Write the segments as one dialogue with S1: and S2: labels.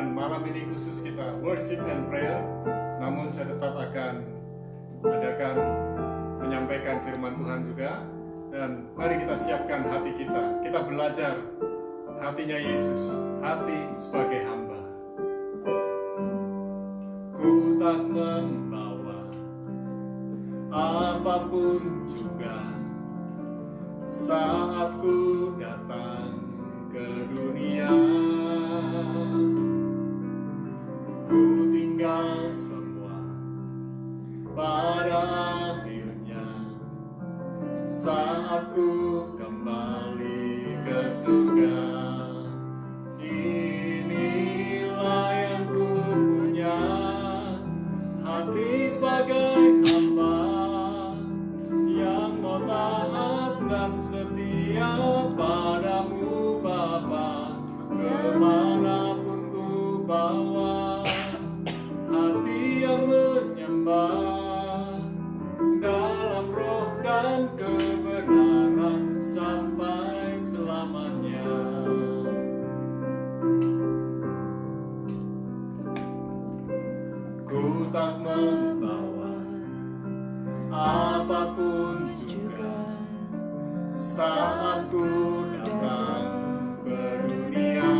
S1: Dan malam ini khusus kita worship and prayer, namun saya tetap akan menyampaikan firman Tuhan juga. Dan mari kita siapkan hati kita. Kita belajar hatinya Yesus, hati sebagai hamba. Ku tak membawa apapun juga saat ku datang ke dunia. Ku tinggal semua pada akhirnya saat ku kembali ke surga. Inilah yang ku punya, hati sebagai hamba yang mau taat dan setia padamu Bapa, kemanapun ku bawa. Hati yang menyembah dalam roh dan kebenaran sampai selamanya. Ku tak membawa apapun juga saat ku datang ke dunia.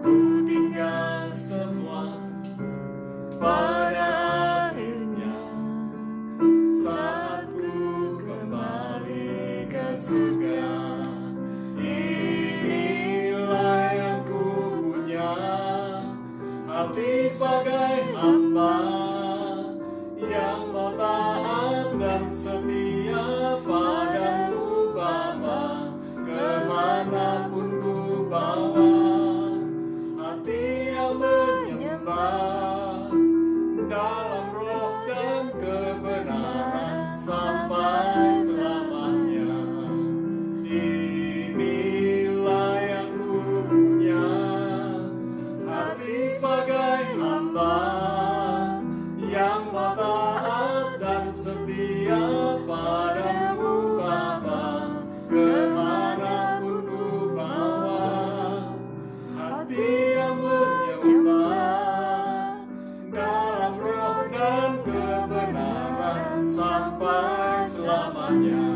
S1: Ku tinggal semua pada akhirnya saat ku kembali ke surga. Inilah yang ku punya, hati sebagai hamba yang mau taat dan setia padamu Bapa, kemanapun ku bawa. Hati yang menyembah dalam roh dan kebenaran sampai selamanya. Inilah yang ku punya, hati sebagai hamba yang mau taat dan setia padamu Bapa, kemanapun ku bawa. Hati yang menyembah dalam roh dan kebenaran sampai selamanya.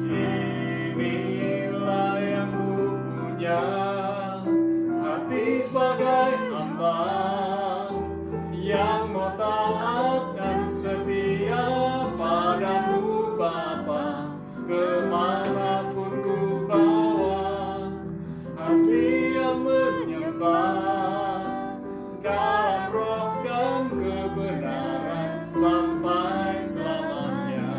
S1: Inilah yang ku punya, hati sebagai hamba yang mau taat dan setia padamu Bapa, kemanapun ku bawa. Hati yang menyembah dalam roh dan kebenaran sampai selamanya.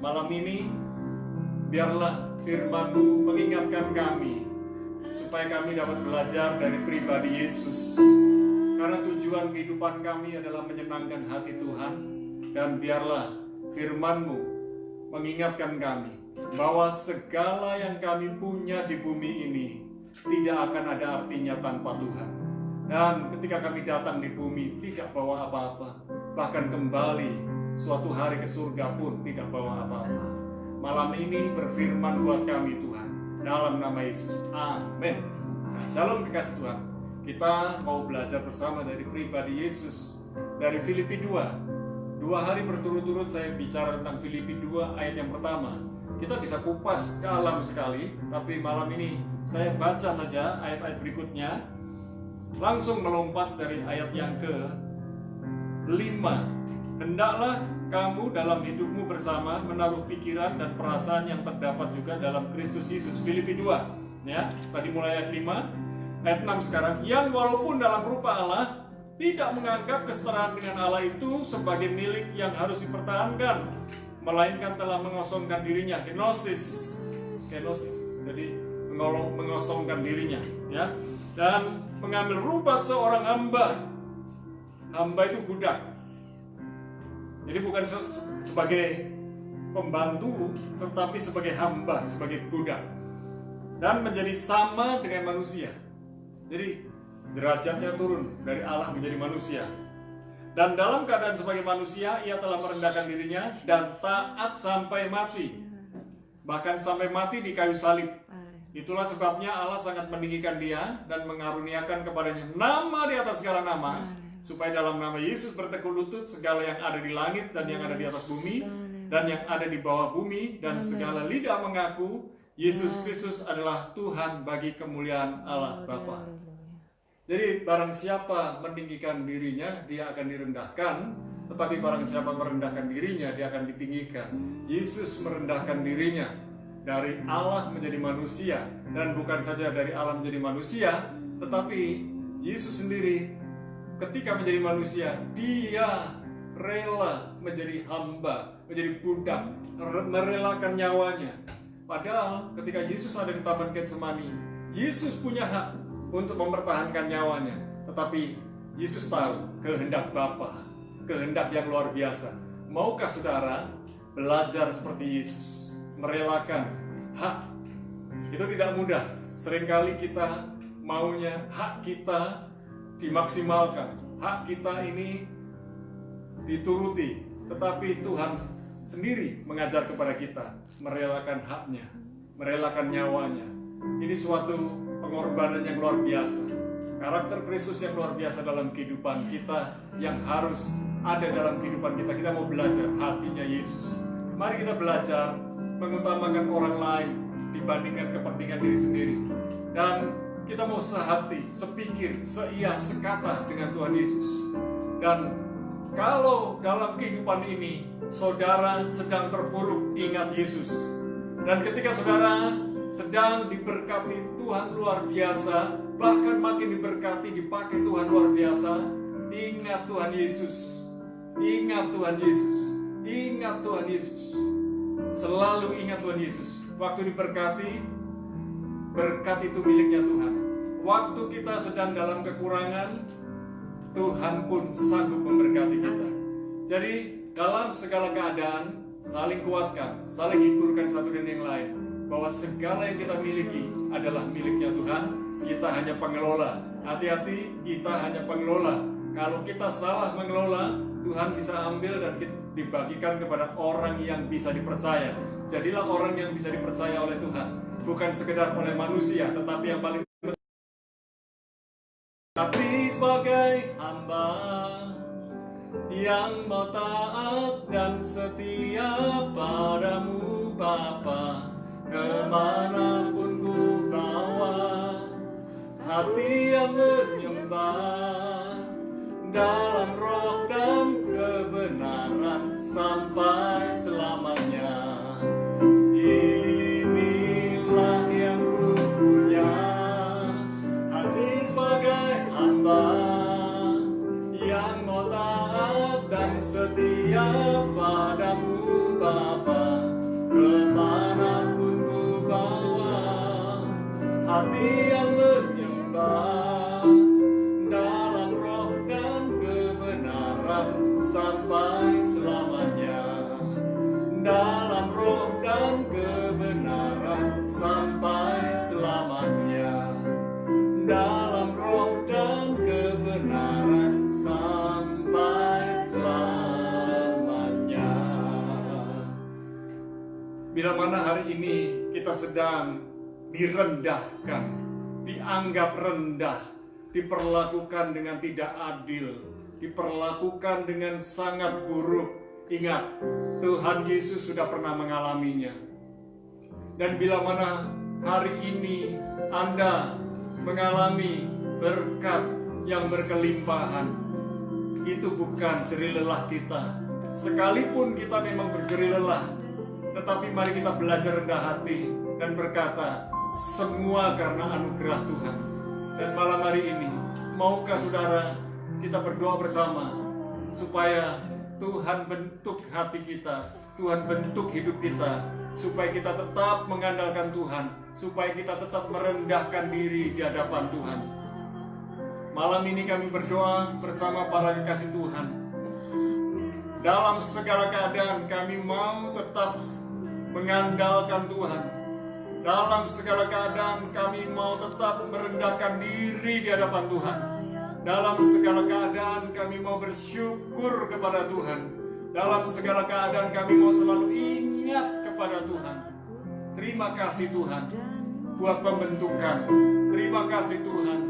S1: malam ini biarlah firman-Mu mengingatkan kami supaya kami dapat belajar dari pribadi Yesus. Karena tujuan kehidupan kami adalah menyenangkan hati Tuhan, dan biarlah firman-Mu mengingatkan kami bahwa segala yang kami punya di bumi ini tidak akan ada artinya tanpa Tuhan. Dan ketika kami datang di bumi tidak bawa apa-apa, bahkan kembali suatu hari ke surga pun tidak bawa apa-apa. Malam ini berfirman buat kami Tuhan, dalam nama Yesus, amin. Nah, shalom dikasih Tuhan. Kita mau belajar bersama dari pribadi Yesus, dari Filipi 2. 2 hari berturut-turut saya bicara tentang Filipi 2 ayat yang pertama. Kita bisa kupas dalam sekali, tapi malam ini saya baca saja ayat-ayat berikutnya, langsung melompat dari ayat yang ke-5. Hendaklah kamu dalam hidupmu bersama menaruh pikiran dan perasaan yang terdapat juga dalam Kristus Yesus. Filipi 2, ya. Tadi mulai ayat 5, ayat 6 sekarang. Yang walaupun dalam rupa Allah tidak menganggap kesetaraan dengan Allah itu sebagai milik yang harus dipertahankan, melainkan telah mengosongkan dirinya, kenosis. Jadi mengosongkan dirinya, ya. Dan mengambil rupa seorang hamba. Hamba itu budak. Jadi bukan sebagai pembantu, tetapi sebagai hamba, sebagai budak. Dan menjadi sama dengan manusia. Jadi derajatnya turun dari Allah menjadi manusia. Dan dalam keadaan sebagai manusia, ia telah merendahkan dirinya dan taat sampai mati. Bahkan sampai mati di kayu salib. Itulah sebabnya Allah sangat meninggikan dia dan mengaruniakan kepadanya nama di atas segala nama, supaya dalam nama Yesus bertekuk lutut segala yang ada di langit dan yang ada di atas bumi dan yang ada di bawah bumi, dan segala lidah mengaku Yesus Kristus adalah Tuhan bagi kemuliaan Allah Bapa. Jadi barang siapa meninggikan dirinya, dia akan direndahkan. Tetapi barang siapa merendahkan dirinya, dia akan ditinggikan. Yesus merendahkan dirinya dari Allah menjadi manusia. Dan bukan saja dari Allah menjadi manusia, tetapi Yesus sendiri ketika menjadi manusia, dia rela menjadi hamba, menjadi budak, merelakan nyawanya. Padahal ketika Yesus ada di Taman Getsemani, Yesus punya hak untuk mempertahankan nyawanya. Tetapi Yesus tahu kehendak Bapa, kehendak yang luar biasa. Maukah saudara belajar seperti Yesus, merelakan hak? Itu tidak mudah. Seringkali kita maunya hak kita dimaksimalkan, hak kita ini dituruti. Tetapi Tuhan sendiri mengajar kepada kita merelakan haknya, merelakan nyawanya. Ini suatu pengorbanan yang luar biasa, karakter Kristus yang luar biasa dalam kehidupan kita, yang harus ada dalam kehidupan kita. Kita mau belajar hatinya Yesus. Mari kita belajar mengutamakan orang lain dibandingkan kepentingan diri sendiri. Dan kita mau sehati, sepikir, seia, sekata dengan Tuhan Yesus. Dan kalau dalam kehidupan ini saudara sedang terpuruk, ingat Yesus. Dan ketika saudara sedang diberkati Tuhan luar biasa, bahkan makin diberkati, dipakai Tuhan luar biasa, ingat Tuhan Yesus. Ingat Tuhan Yesus. Ingat Tuhan Yesus. Selalu ingat Tuhan Yesus. Waktu diberkati, berkat itu miliknya Tuhan. Waktu kita sedang dalam kekurangan, Tuhan pun sanggup memberkati kita. Jadi dalam segala keadaan, saling kuatkan, saling hiburkan satu dan yang lain, bahwa segala yang kita miliki adalah miliknya Tuhan. Kita hanya pengelola. Hati-hati, kita hanya pengelola. Kalau kita salah mengelola, Tuhan bisa ambil dan dibagikan kepada orang yang bisa dipercaya. Jadilah orang yang bisa dipercaya oleh Tuhan, bukan sekedar oleh manusia, tetapi yang paling tapi sebagai hamba yang mau taat dan setia padamu Bapa, kemanapun ku bawa, hati yang menyembah dalam roh dan kebenaran sampai selamanya. Inilah yang ku punya, hati sebagai hamba yang mau taat dan setia padamu Bapa, Kemanapun ku bawa hati yang menyembah, dalam roh dan kebenaran sampai selamanya. Dalam roh dan kebenaran sampai selamanya. Dalam roh dan kebenaran sampai selamanya. Bila mana hari ini kita sedang direndahkan, dianggap rendah, diperlakukan dengan tidak adil, diperlakukan dengan sangat buruk, ingat, Tuhan Yesus sudah pernah mengalaminya. Dan bila mana hari ini Anda mengalami berkat yang berkelimpahan, itu bukan jerih lelah kita. Sekalipun kita memang berjerih lelah, tetapi mari kita belajar rendah hati dan berkata, semua karena anugerah Tuhan. Dan malam hari ini, maukah saudara kita berdoa bersama supaya Tuhan bentuk hati kita, Tuhan bentuk hidup kita, supaya kita tetap mengandalkan Tuhan, supaya kita tetap merendahkan diri di hadapan Tuhan. Malam ini kami berdoa bersama para kekasih Tuhan. Dalam segala keadaan kami mau tetap mengandalkan Tuhan. Dalam segala keadaan kami mau tetap merendahkan diri di hadapan Tuhan. Dalam segala keadaan kami mau bersyukur kepada Tuhan. Dalam segala keadaan kami mau selalu ingat kepada Tuhan. Terima kasih Tuhan buat pembentukan. Terima kasih Tuhan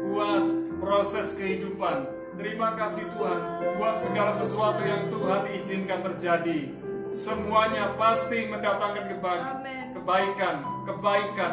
S1: buat proses kehidupan. Terima kasih Tuhan buat segala sesuatu yang Tuhan izinkan terjadi. Semuanya pasti mendatangkan kebaikan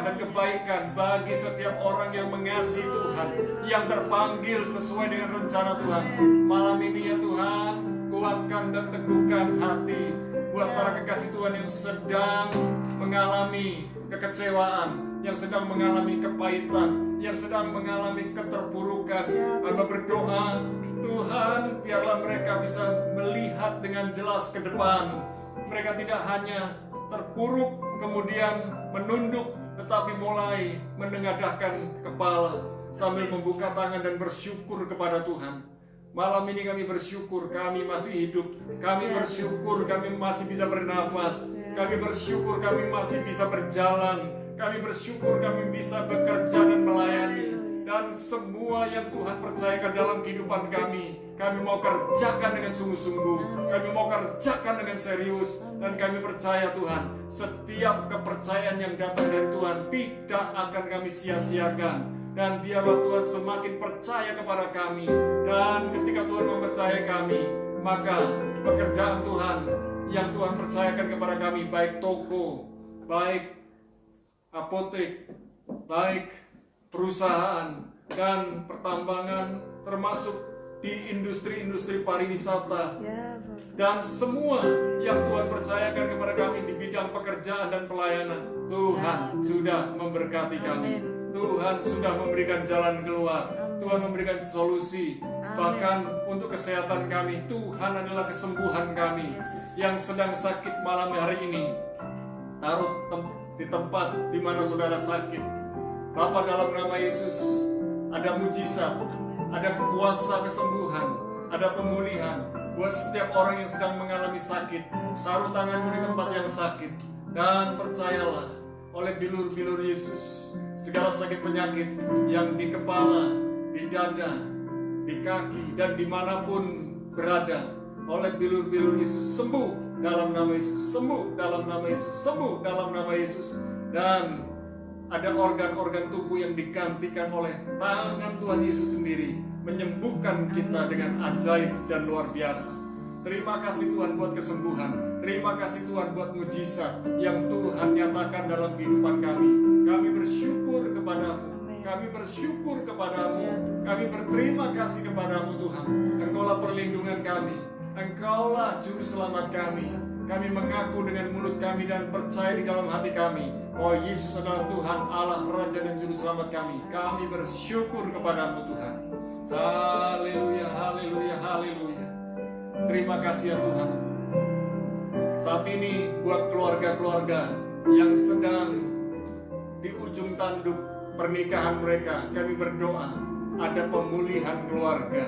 S1: dan kebaikan bagi setiap orang yang mengasihi Tuhan, yang terpanggil sesuai dengan rencana Tuhan. Malam ini ya Tuhan, kuatkan dan teguhkan hati buat para kekasih Tuhan yang sedang mengalami kekecewaan, yang sedang mengalami kepahitan, yang sedang mengalami keterpurukan. Hamba berdoa, Tuhan, biarlah mereka bisa melihat dengan jelas ke depan. Mereka tidak hanya terpuruk kemudian menunduk, tetapi mulai menengadahkan kepala sambil membuka tangan dan bersyukur kepada Tuhan. Malam ini kami bersyukur kami masih hidup, kami bersyukur kami masih bisa bernafas, kami bersyukur kami masih bisa berjalan, kami bersyukur kami bisa bekerja dan melayani. Dan semua yang Tuhan percayakan dalam kehidupan kami mau kerjakan dengan sungguh-sungguh, kami mau kerjakan dengan serius. Dan kami percaya Tuhan, setiap kepercayaan yang datang dari Tuhan tidak akan kami sia-siakan. Dan biarlah Tuhan semakin percaya kepada kami. Dan ketika Tuhan mempercayai kami, maka pekerjaan Tuhan yang Tuhan percayakan kepada kami, baik toko, baik apotek, baik perusahaan dan pertambangan, termasuk di industri-industri pariwisata, dan semua yang Tuhan percayakan kepada kami di bidang pekerjaan dan pelayanan, Tuhan sudah memberkati kami. Tuhan sudah memberikan jalan keluar, Tuhan memberikan solusi. Bahkan untuk kesehatan kami, Tuhan adalah kesembuhan kami. Yang sedang sakit malam hari ini, taruh di tempat di mana saudara sakit. Bapa, dalam nama Yesus, ada mujizat, ada kuasa kesembuhan, ada pemulihan buat setiap orang yang sedang mengalami sakit. Taruh tanganmu di tempat yang sakit dan percayalah, oleh bilur-bilur Yesus, segala sakit penyakit yang di kepala, di dada, di kaki, dan dimanapun berada, oleh bilur-bilur Yesus sembuh dalam nama Yesus, sembuh dalam nama Yesus, sembuh dalam nama Yesus. Dan ada organ-organ tubuh yang digantikan oleh tangan Tuhan Yesus sendiri, menyembuhkan kita dengan ajaib dan luar biasa. Terima kasih Tuhan buat kesembuhan. Terima kasih Tuhan buat mujizat yang Tuhan nyatakan dalam kehidupan kami. Kami bersyukur kepadamu. Kami bersyukur kepadamu. Kami berterima kasih kepadamu Tuhan. Engkaulah perlindungan kami. Engkaulah juru selamat kami. Kami mengaku dengan mulut kami dan percaya di dalam hati kami bahwa Yesus adalah Tuhan, Allah, Raja dan Juru Selamat kami. Kami bersyukur kepadamu Tuhan. Haleluya, haleluya, haleluya. Terima kasih ya Tuhan. Saat ini buat keluarga-keluarga yang sedang di ujung tanduk pernikahan mereka, kami berdoa ada pemulihan keluarga,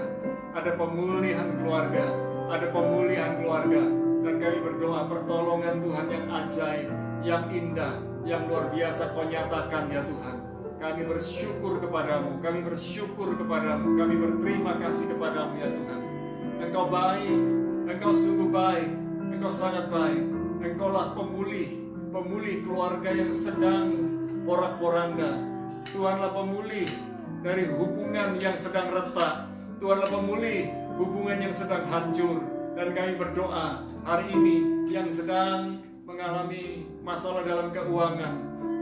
S1: ada pemulihan keluarga, ada pemulihan keluarga. Dan kami berdoa pertolongan Tuhan yang ajaib, yang indah, yang luar biasa Kau nyatakan ya Tuhan. Kami bersyukur kepadamu, kami bersyukur kepadamu, kami berterima kasih kepadamu ya Tuhan. Engkau baik, Engkau sungguh baik, Engkau sangat baik. Engkaulah pemulih keluarga yang sedang porak-poranda. Tuhanlah pemulih dari hubungan yang sedang retak. Tuhanlah pemulih hubungan yang sedang hancur. Dan kami berdoa hari ini yang sedang mengalami masalah dalam keuangan,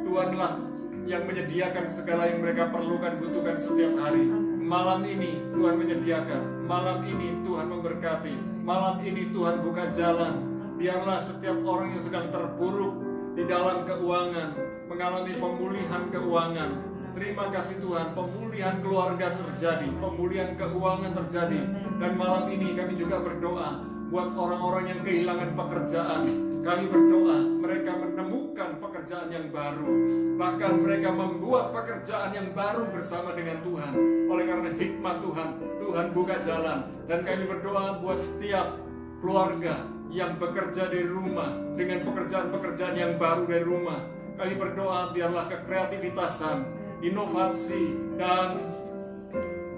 S1: Tuhanlah yang menyediakan segala yang mereka perlukan, butuhkan setiap hari. Malam ini Tuhan menyediakan, malam ini Tuhan memberkati, malam ini Tuhan buka jalan. Biarlah setiap orang yang sedang terpuruk di dalam keuangan mengalami pemulihan keuangan. Terima kasih Tuhan, pemulihan keluarga terjadi, pemulihan keuangan terjadi. Dan malam ini kami juga berdoa buat orang-orang yang kehilangan pekerjaan. Kami berdoa mereka menemukan pekerjaan yang baru, bahkan mereka membuat pekerjaan yang baru bersama dengan Tuhan. Oleh karena hikmat Tuhan, Tuhan buka jalan. Dan kami berdoa buat setiap keluarga yang bekerja dari rumah dengan pekerjaan-pekerjaan yang baru dari rumah. Kami berdoa biarlah kekreativitasan, inovasi, dan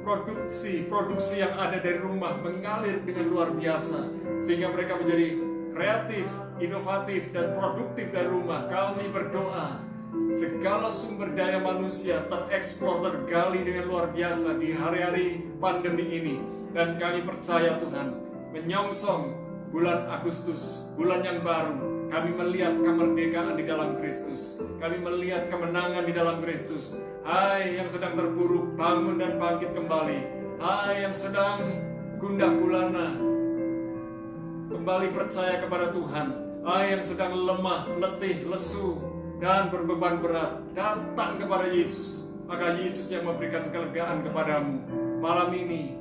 S1: produksi yang ada dari rumah mengalir dengan luar biasa, sehingga mereka menjadi kreatif, inovatif, dan produktif dari rumah. Kami berdoa segala sumber daya manusia tereksplor, tergali dengan luar biasa di hari-hari pandemi ini. Dan kami percaya Tuhan, menyongsong bulan Agustus, bulan yang baru, kami melihat kemerdekaan di dalam Kristus. Kami melihat kemenangan di dalam Kristus. Hai yang sedang terpuruk, bangun dan bangkit kembali. Hai yang sedang gundah gulana, kembali percaya kepada Tuhan. Hai yang sedang lemah, letih, lesu, dan berbeban berat, datang kepada Yesus. Maka Yesus yang memberikan kelegaan kepadamu. Malam ini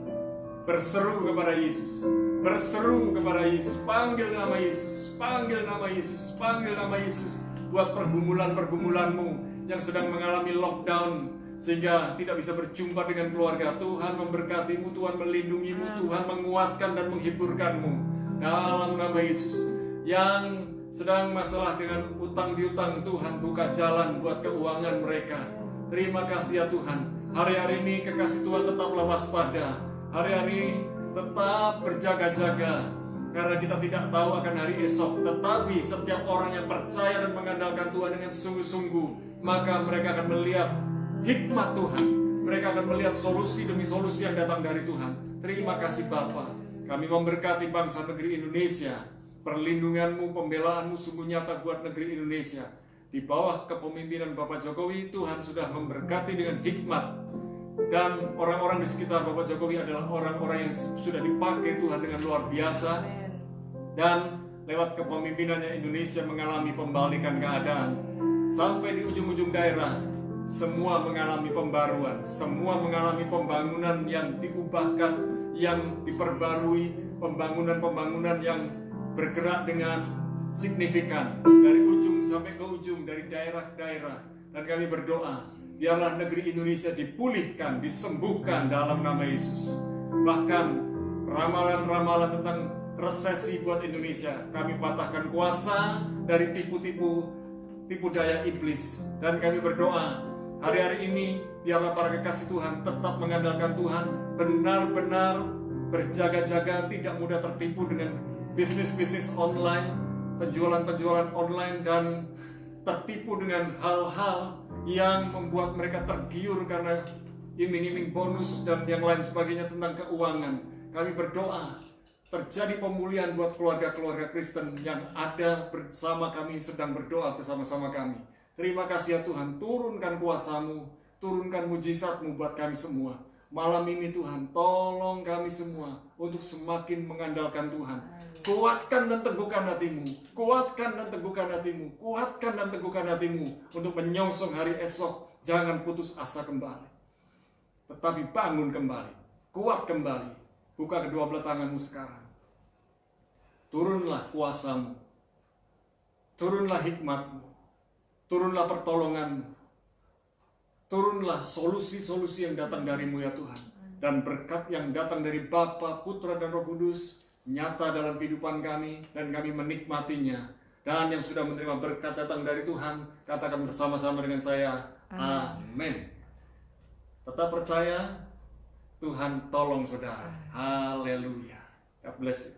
S1: berseru kepada Yesus, berseru kepada Yesus, panggil nama Yesus, panggil nama Yesus, panggil nama Yesus. Buat pergumulan-pergumulanmu yang sedang mengalami lockdown sehingga tidak bisa berjumpa dengan keluarga, Tuhan memberkatimu, Tuhan melindungimu, Tuhan menguatkan dan menghiburkanmu dalam nama Yesus. Yang sedang masalah dengan utang piutang, Tuhan buka jalan buat keuangan mereka. Terima kasih ya Tuhan. Hari-hari ini kekasih Tuhan tetaplah waspada, hari-hari tetap berjaga-jaga, karena kita tidak tahu akan hari esok. Tetapi setiap orang yang percaya dan mengandalkan Tuhan dengan sungguh-sungguh, maka mereka akan melihat hikmat Tuhan. Mereka akan melihat solusi demi solusi yang datang dari Tuhan. Terima kasih Bapa. Kami memberkati bangsa negeri Indonesia. Perlindunganmu, pembelaanmu sungguh nyata buat negeri Indonesia. Di bawah kepemimpinan Bapak Jokowi, Tuhan sudah memberkati dengan hikmat. Dan orang-orang di sekitar Bapak Jokowi adalah orang-orang yang sudah dipakai Tuhan dengan luar biasa. Dan lewat kepemimpinannya Indonesia mengalami pembalikan keadaan. Sampai di ujung-ujung daerah, semua mengalami pembaruan. Semua mengalami pembangunan yang diubahkan, yang diperbarui. Pembangunan-pembangunan yang bergerak dengan signifikan. Dari ujung sampai ke ujung, dari daerah ke daerah. Dan kami berdoa, biarlah negeri Indonesia dipulihkan, disembuhkan dalam nama Yesus. Bahkan ramalan-ramalan tentang resesi buat Indonesia, kami patahkan kuasa dari tipu daya iblis. Dan kami berdoa, hari-hari ini biarlah para kekasih Tuhan tetap mengandalkan Tuhan, benar-benar berjaga-jaga, tidak mudah tertipu dengan bisnis-bisnis online, penjualan-penjualan online, dan tertipu dengan hal-hal yang membuat mereka tergiur karena iming-iming bonus dan yang lain sebagainya tentang keuangan. Kami berdoa terjadi pemulihan buat keluarga-keluarga Kristen yang ada bersama kami, sedang berdoa bersama-sama kami. Terima kasih ya Tuhan, turunkan kuasa-Mu, turunkan mujizat-Mu buat kami semua. Malam ini Tuhan, tolong kami semua untuk semakin mengandalkan Tuhan. Kuatkan dan teguhkan hatimu, kuatkan dan teguhkan hatimu, kuatkan dan teguhkan hatimu untuk menyongsong hari esok. Jangan putus asa kembali, tetapi bangun kembali, kuat kembali. Buka kedua belah tanganmu sekarang. Turunlah kuasa-Mu, turunlah hikmat-Mu, turunlah pertolongan-Mu, turunlah solusi-solusi yang datang dari-Mu ya Tuhan. Dan berkat yang datang dari Bapa, Putra, dan Roh Kudus nyata dalam kehidupan kami, dan kami menikmatinya. Dan yang sudah menerima berkat datang dari Tuhan, katakan bersama-sama dengan saya, amin. Tetap percaya, Tuhan tolong saudara. Haleluya. God bless you.